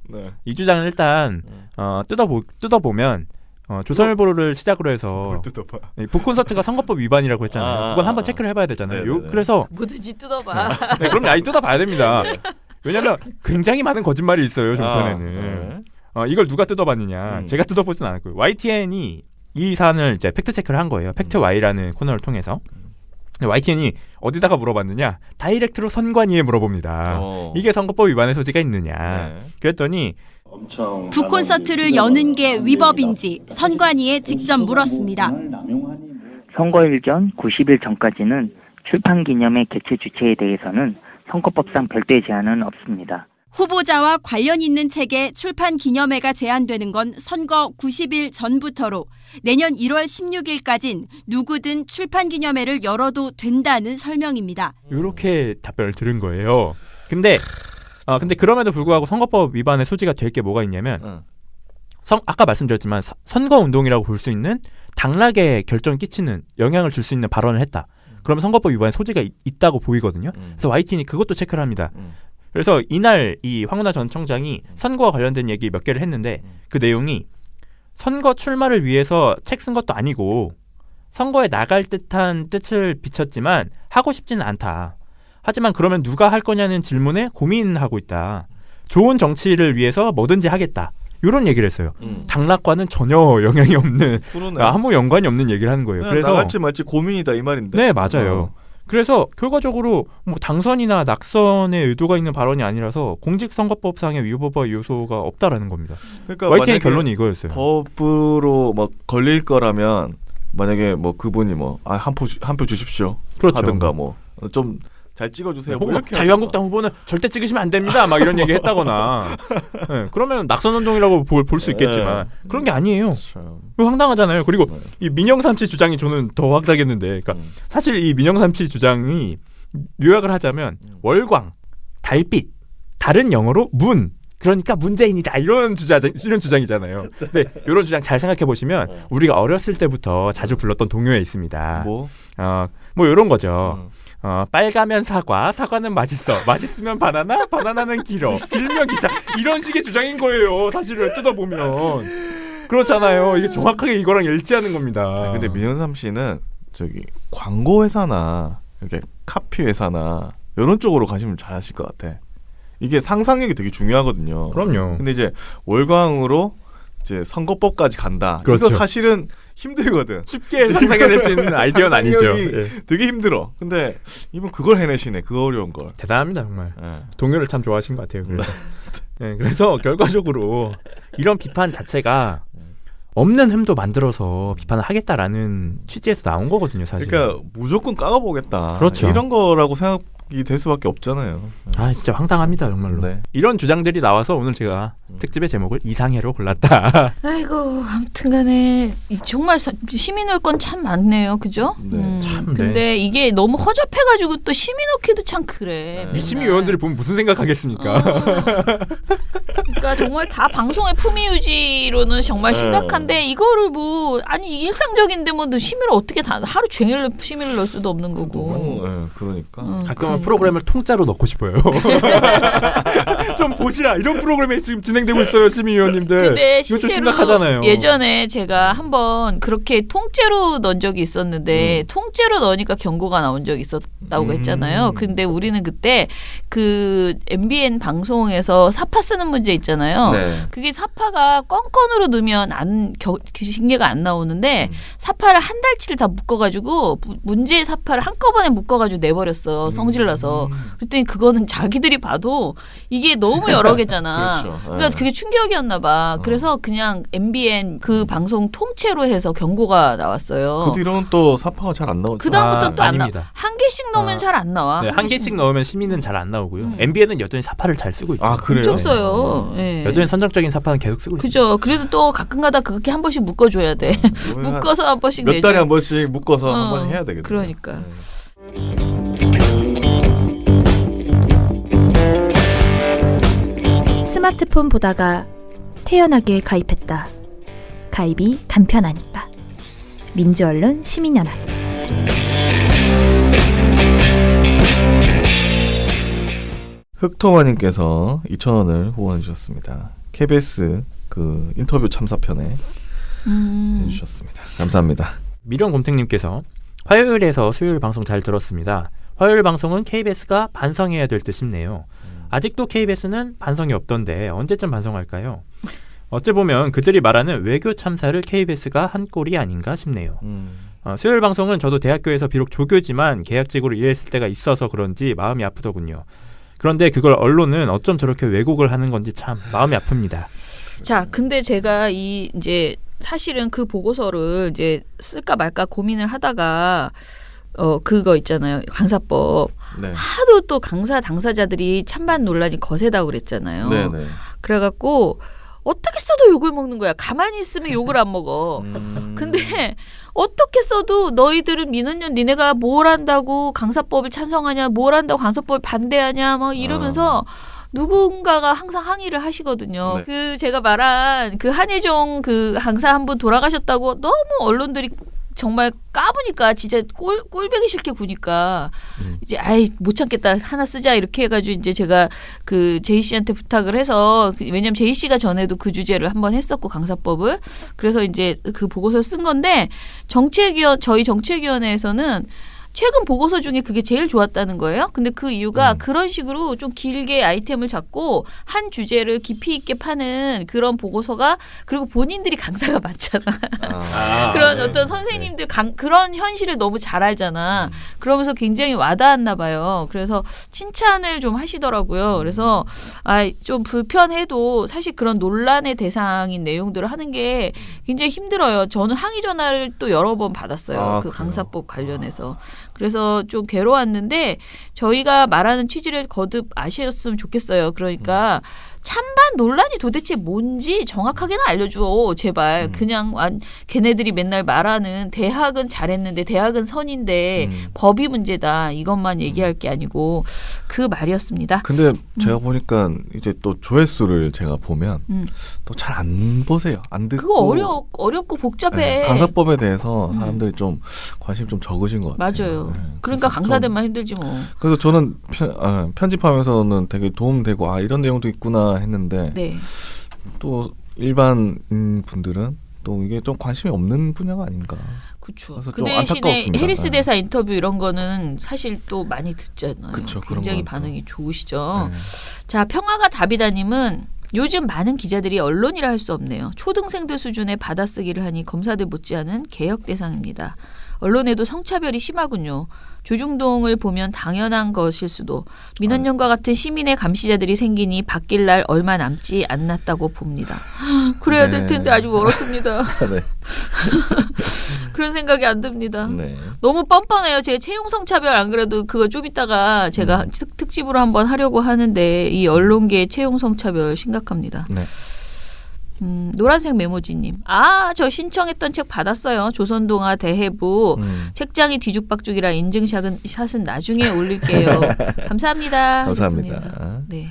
이 주장은 일단 뜯어보면 조선일보를 시작으로 해서 북콘서트가 선거법 위반이라고 했잖아요. 그건 한번 체크를 해봐야 되잖아요. 그래서 뭐든지 뜯어봐. 네, 그럼 뜯어봐야 됩니다. 왜냐하면 굉장히 많은 거짓말이 있어요. 종편에는. 이걸 누가 뜯어봤느냐. 제가 뜯어보진 않았고요. YTN이 이 사안을 이제 팩트 체크를 한 거예요. 팩트 Y라는 코너를 통해서. YTN이 어디다가 물어봤느냐? 다이렉트로 선관위에 물어봅니다. 이게 선거법 위반의 소지가 있느냐? 그랬더니 북콘서트를 여는 게 위법인지 선관위에 직접 물었습니다. 선거일 전 90일 전까지는 출판 기념회 개최 주체에 대해서는 선거법상 별도의 제한은 없습니다. 후보자와 관련 있는 책의 출판 기념회가 제한되는 건 선거 90일 전부터로 내년 1월 16일까진 누구든 출판 기념회를 열어도 된다는 설명입니다. 이렇게 답변을 들은 거예요. 근데 그럼에도 불구하고 선거법 위반의 소지가 될 게 뭐가 있냐면 아까 말씀드렸지만 선거운동이라고 볼 수 있는 당락에 결정을 끼치는 영향을 줄 수 있는 발언을 했다. 그러면 선거법 위반의 소지가 있다고 보이거든요. 그래서 YTN이 그것도 체크를 합니다. 그래서 이날 이 황운하 전 청장이 선거와 관련된 얘기 몇 개를 했는데 그 내용이 선거 출마를 위해서 책 쓴 것도 아니고 선거에 나갈 듯한 뜻을 비쳤지만 하고 싶지는 않다. 하지만 그러면 누가 할 거냐는 질문에 고민하고 있다. 좋은 정치를 위해서 뭐든지 하겠다. 이런 얘기를 했어요. 당락과는 전혀 영향이 없는 아무 연관이 없는 얘기를 하는 거예요. 그래서 나갈지 말지 고민이다 이 말인데. 네, 맞아요. 그래서 결과적으로 뭐 당선이나 낙선의 의도가 있는 발언이 아니라서 공직선거법상의 위법 요소가 없다라는 겁니다. 그러니까 YTN의 결론이 이거였어요. 법으로 뭐 걸릴 거라면 만약에 뭐 그분이 뭐 한 표 주십시오. 그렇죠. 하든가 뭐 좀 잘 찍어주세요. 뭐 이렇게 자유한국당 후보는 절대 찍으시면 안 됩니다. 막 이런 얘기 했다거나. 네, 그러면 낙선운동이라고 볼 수 있겠지만 그런 게 아니에요. 황당하잖아요. 그리고 이 민영삼 씨 주장이 저는 더 황당했는데, 그러니까 사실 이 민영삼 씨 주장이 요약을 하자면 월광, 달빛, 다른 영어로 문. 그러니까 문재인이다 이런 주장이잖아요. 근데 이런 주장 잘 생각해 보시면 우리가 어렸을 때부터 자주 불렀던 동요에 있습니다. 뭐 이런 거죠. 빨가면 사과, 사과는 맛있어, 맛있으면 바나나, 바나나는 길어, 길면 기차. 이런 식의 주장인 거예요. 사실을 뜯어보면 그렇잖아요. 이게 정확하게 이거랑 일치하는 겁니다. 근데 민영삼 씨는 저기 광고 회사나 이렇게 카피 회사나 이런 쪽으로 가시면 잘하실 것 같아. 이게 상상력이 되게 중요하거든요. 그럼요. 근데 이제 월광으로 이제 선거법까지 간다. 그렇죠. 이거 사실은 힘들거든. 쉽게 상상해낼 수 있는 아이디어는 아니죠. 예. 되게 힘들어. 근데 이분 그걸 해내시네. 그 어려운 걸. 대단합니다 정말. 동요를 참 좋아하신 것 같아요. 그래서. 네, 그래서 결과적으로 이런 비판 자체가 없는 흠도 만들어서 비판을 하겠다라는 취지에서 나온 거거든요, 사실. 그러니까 무조건 까가보겠다. 그렇죠. 이런 거라고 생각이 될 수밖에 없잖아요. 아, 진짜 황당합니다, 정말로. 네. 이런 주장들이 나와서 오늘 제가 특집의 제목을 이상해로 골랐다. 아이고, 아무튼간에 정말 시민올건 참 많네요, 그죠? 참. 근데 이게 너무 허접해가지고 또 시민올기도 참 그래. 미심이 의원들이 보면 무슨 생각하겠습니까? 그러니까 정말 다 방송의 품위 유지로는 정말 심각한데 이거를 뭐 아니 일상적인데 뭐 심의를 어떻게 다 하루 종일 심의를 넣을 수도 없는 거고. 그러니까. 가끔은 프로그램을 통짜로 넣고 싶어요. 좀 보시라. 이런 프로그램이 지금 진행되고 있어요, 시민위원님들. 근데 이거 좀 실제로 심각하잖아요. 예전에 제가 한번 그렇게 통째로 넣은 적이 있었는데 통째로 넣으니까 경고가 나온 적이 있었다고 했잖아요. 근데 우리는 그때 그 MBN 방송에서 사파 쓰는 문제 있잖아요. 네. 그게 사파가 건건으로 넣으면 징계가 안 나오는데 사파를 한 달치를 다 묶어가지고 문제의 사파를 한꺼번에 묶어가지고 내버렸어. 성질나서. 그랬더니 그거는 자기들이 봐도 이게 너무 여러 개잖아. 그렇죠. 그러니까 그게 충격이었나 봐. 그래서 그냥 MBN 그 방송 통째로 해서 경고가 나왔어요. 그 뒤로는 또 사파가 잘 안 나오죠. 그 다음부터는 또 안 나와. 아닙니다. 한 개씩 넣으면 잘 안 나와. 네, 한 개씩 넣으면 시민은 잘 안 나오고요. MBN은 여전히 사파를 잘 쓰고 있죠. 아, 그래요? 엄청 써요. 예. 여전히 선정적인 사파는 계속 쓰고 있죠. 그죠. 그래도 또 가끔가다 그렇게 한 번씩 묶어줘야 돼. 묶어서 한 번씩 몇 내줘. 달에 한 번씩 묶어서 한 번씩 해야 되겠네. 그러니까. 스마트폰 보다가 태연하게 가입했다. 가입이 간편하니까. 민주언론 시민연합. 흑토마님께서 2,000원을 후원해 주셨습니다. KBS 그 인터뷰 참사편에 해주셨습니다. 감사합니다. 미련곰탱님께서 화요일에서 수요일 방송 잘 들었습니다. 화요일 방송은 KBS가 반성해야 될 듯 싶네요. 아직도 KBS는 반성이 없던데 언제쯤 반성할까요? 어찌 보면 그들이 말하는 외교 참사를 KBS가 한 꼴이 아닌가 싶네요. 수요일 방송은 저도 대학교에서 비록 조교지만 계약직으로 일했을 때가 있어서 그런지 마음이 아프더군요. 그런데 그걸 언론은 어쩜 저렇게 왜곡을 하는 건지 참 마음이 아픕니다. 자, 근데 제가 이제 사실은 그 보고서를 이제 쓸까 말까 고민을 하다가 그거 있잖아요. 강사법. 네. 하도 또 강사 당사자들이 찬반 논란이 거세다고 그랬잖아요. 네네. 그래갖고 어떻게 써도 욕을 먹는 거야. 가만히 있으면 욕을 안 먹어. 근데 어떻게 써도 너희들은 민원연 니네가 뭘 한다고 강사법을 찬성하냐, 뭘 한다고 강사법을 반대하냐, 막 이러면서 누군가가 항상 항의를 하시거든요. 네. 그 제가 말한 그 한예종 그 강사 한 분 돌아가셨다고 너무 언론들이 정말 까부니까 진짜 꼴배기 싫게 구니까 이제 못 참겠다 하나 쓰자 이렇게 해가지고 이제 제가 그 제이 씨한테 부탁을 해서 왜냐면 제이 씨가 전에도 그 주제를 한번 했었고 강사법을 그래서 이제 그 보고서를 쓴 건데 저희 정책위원회에서는 최근 보고서 중에 그게 제일 좋았다는 거예요. 근데 그 이유가 그런 식으로 좀 길게 아이템을 잡고 한 주제를 깊이 있게 파는 그런 보고서가 그리고 본인들이 강사가 많잖아. 그런 어떤 선생님들 그런 현실을 너무 잘 알잖아. 그러면서 굉장히 와닿았나 봐요. 그래서 칭찬을 좀 하시더라고요. 그래서 좀 불편해도 사실 그런 논란의 대상인 내용들을 하는 게 굉장히 힘들어요. 저는 항의 전화를 또 여러 번 받았어요. 그 강사법 관련해서. 그래서 좀 괴로웠는데 저희가 말하는 취지를 거듭 아셨으면 좋겠어요. 그러니까 찬반 논란이 도대체 뭔지 정확하게는 알려줘. 제발. 그냥 걔네들이 맨날 말하는 대학은 잘했는데 대학은 선인데 법이 문제다. 이것만 얘기할 게 아니고 그 말이었습니다. 근데 제가 보니까 이제 또 조회수를 제가 보면 또 잘 안 보세요. 안 듣고. 그거 어렵고 복잡해. 네, 강사법에 대해서 사람들이 좀 관심 좀 적으신 것 같아요. 맞아요. 그러니까 강사들만 힘들지 뭐. 그래서 저는 편집하면서는 되게 도움되고 이런 내용도 있구나 했는데 네. 또 일반 분들은 또 이게 좀 관심이 없는 분야가 아닌가. 그렇죠. 그래서 그 좀 대신에 안타까웠습니다. 해리스 대사 인터뷰 이런 거는 사실 또 많이 듣잖아요. 그쵸, 굉장히 반응이 좋으시죠. 자, 평화가 답이다님은 요즘 많은 기자들이 언론이라 할 수 없네요. 초등생들 수준의 받아쓰기를 하니 검사들 못지않은 개혁 대상입니다. 언론에도 성차별이 심하군요. 조중동을 보면 당연한 것일 수도. 민원연과 같은 시민의 감시자들이 생기니 바뀔 날 얼마 남지 않았다고 봅니다. 그래야 될 텐데 아주 멀었습니다. 네. 그런 생각이 안 듭니다. 네. 너무 뻔뻔해요. 제 채용 성차별 안 그래도 그거 좀 이따가 제가 특집으로 한번 하려고 하는데 이 언론계의 채용 성차별 심각합니다. 네. 노란색 메모지님. 저 신청했던 책 받았어요. 조선동아 대해부. 책장이 뒤죽박죽이라 인증샷은 나중에 올릴게요. 감사합니다. 감사합니다. 하셨습니다. 네.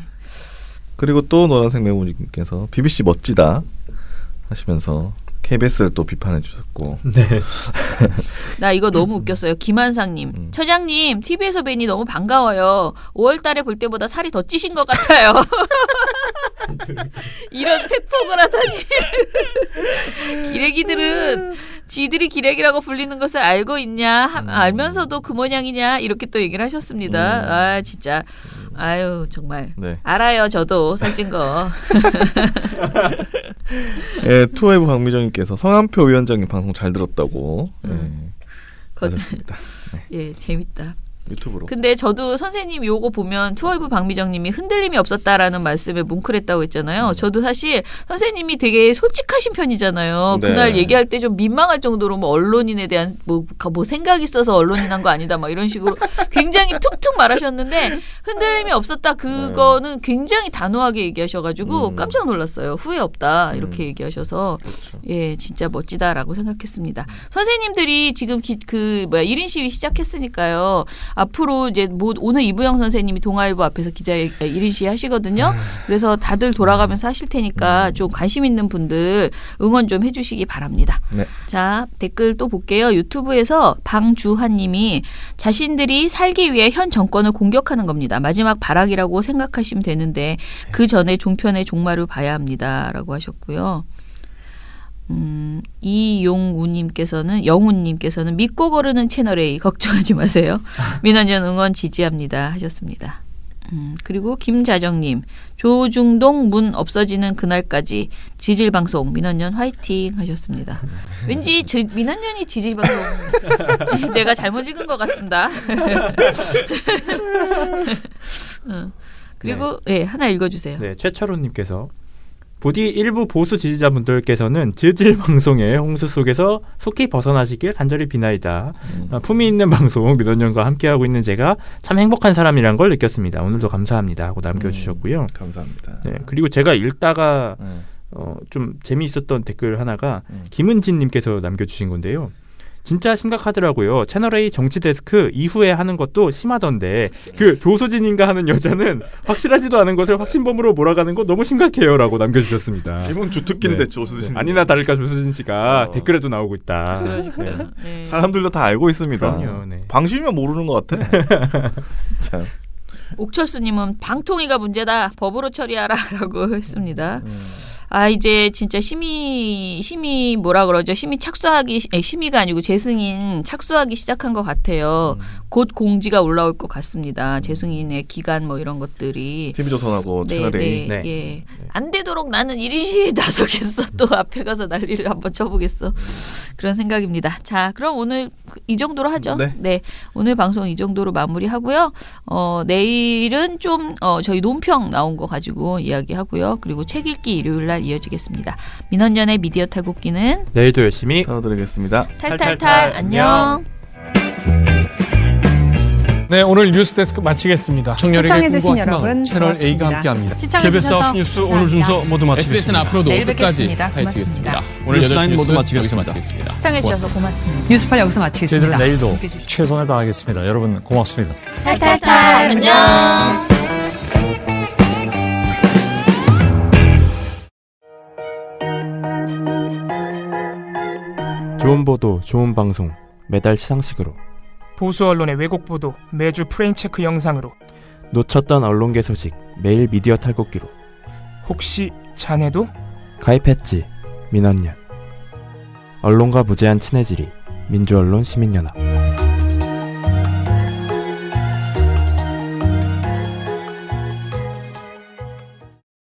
그리고 또 노란색 메모지님께서 BBC 멋지다 하시면서 KBS를 또 비판해 주셨고. 네. 나 이거 너무 웃겼어요. 김한상님. 처장님, TV에서 뵈니 너무 반가워요. 5월 달에 볼 때보다 살이 더 찌신 것 같아요. 이런 팩폭을 하다니. 기레기들은 지들이 기레기라고 불리는 것을 알고 있냐, 알면서도 그 모양이냐, 이렇게 또 얘기를 하셨습니다. 진짜. 아유, 정말. 네. 알아요, 저도 살찐 거. 예, 투웨이브 박미정님께서 성한표 위원장님 방송 잘 들었다고. 하셨습니다. 네. 예, 재밌다. 유튜브로. 근데 저도 선생님 요거 보면 투어이브 박미정님이 흔들림이 없었다라는 말씀에 뭉클했다고 했잖아요. 저도 사실 선생님이 되게 솔직하신 편이잖아요. 네. 그날 얘기할 때 좀 민망할 정도로 뭐 언론인에 대한 뭐 생각이 있어서 언론인 한 거 아니다 막 이런 식으로 굉장히 툭툭 말하셨는데 흔들림이 없었다 그거는 굉장히 단호하게 얘기하셔가지고 깜짝 놀랐어요. 후회 없다 이렇게 얘기하셔서 그렇죠. 예 진짜 멋지다라고 생각했습니다. 선생님들이 지금 1인 시위 시작했으니까요. 앞으로 이제 오늘 이부영 선생님이 동아일보 앞에서 기자 1인 시위 하시거든요. 그래서 다들 돌아가면서 하실 테니까 좀 관심 있는 분들 응원 좀 해주시기 바랍니다. 네. 자, 댓글 또 볼게요. 유튜브에서 방주환님이 자신들이 살기 위해 현 정권을 공격하는 겁니다. 마지막 발악이라고 생각하시면 되는데 그 전에 종편의 종말을 봐야 합니다라고 하셨고요. 영우님께서는 믿고 거르는 채널 A 걱정하지 마세요. 민원연 응원 지지합니다 하셨습니다. 그리고 김자정님 조중동 문 없어지는 그날까지 지질방송 민원연 화이팅 하셨습니다. 왠지 민원연이 지질방송 내가 잘못 읽은 것 같습니다. 그리고 네. 하나 읽어주세요. 네, 최철호님께서 부디 일부 보수 지지자분들께서는 지질 방송의 홍수 속에서 속히 벗어나시길 간절히 비나이다. 품위 있는 방송 민원연과 함께하고 있는 제가 참 행복한 사람이란 걸 느꼈습니다. 오늘도 감사합니다 하고 남겨주셨고요. 감사합니다. 네, 그리고 제가 읽다가 좀 재미있었던 댓글 하나가 김은진님께서 남겨주신 건데요. 진짜 심각하더라고요. 채널A 정치데스크 이후에 하는 것도 심하던데 그 조수진인가 하는 여자는 확실하지도 않은 것을 확신범으로 몰아가는 거 너무 심각해요 라고 남겨주셨습니다. 이분 주특기인데 네. 조수진. 아니나 다를까 조수진 씨가 댓글에도 나오고 있다. 네. 사람들도 다 알고 있습니다. 그럼요. 네. 방심이면 모르는 것 같아. 참. 옥철수님은 방통위가 문제다. 법으로 처리하라 라고 했습니다. 이제 진짜 심의 뭐라 그러죠? 심의가 아니고 재승인 착수하기 시작한 것 같아요. 곧 공지가 올라올 것 같습니다. 재승인의 기간 뭐 이런 것들이. TV조선하고 채널A. 네. 예. 안 되도록 나는 1위 나서겠어. 또 앞에 가서 난리를 한번 쳐보겠어. 그런 생각입니다. 자, 그럼 오늘 이 정도로 하죠. 네. 오늘 방송 이 정도로 마무리하고요. 내일은 좀 저희 논평 나온 거 가지고 이야기하고요. 그리고 책 읽기 일요일 날 이어지겠습니다. 민원연의 미디어 탈곡기는 내일도 열심히 다뤄드리겠습니다. 탈탈탈 안녕. 네, 오늘 뉴스데스크 마치겠습니다. 청년에게 꿈과 희망을 채널 A가 함께합니다. KBS 9 뉴스 오늘 순서 모두 마치겠습니다. SBS는 앞으로도 내일 끝까지 뵙겠습니다. 파헤치겠습니다. 오늘 뉴스 8시 모두 뉴스 마치겠습니다. 시청해주셔서 고맙습니다. 뉴스판 여기서 마치겠습니다. 저희들은 내일도 최선을 다하겠습니다. 여러분 고맙습니다. 탈탈탈 안녕. 좋은 보도, 좋은 방송, 매달 시상식으로 보수 언론의 왜곡 보도 매주 프레임 체크 영상으로 놓쳤던 언론계 소식 매일 미디어 탈곡기로 혹시 자네도 가입했지 민원연 언론과 무제한 친해지리 민주언론 시민연합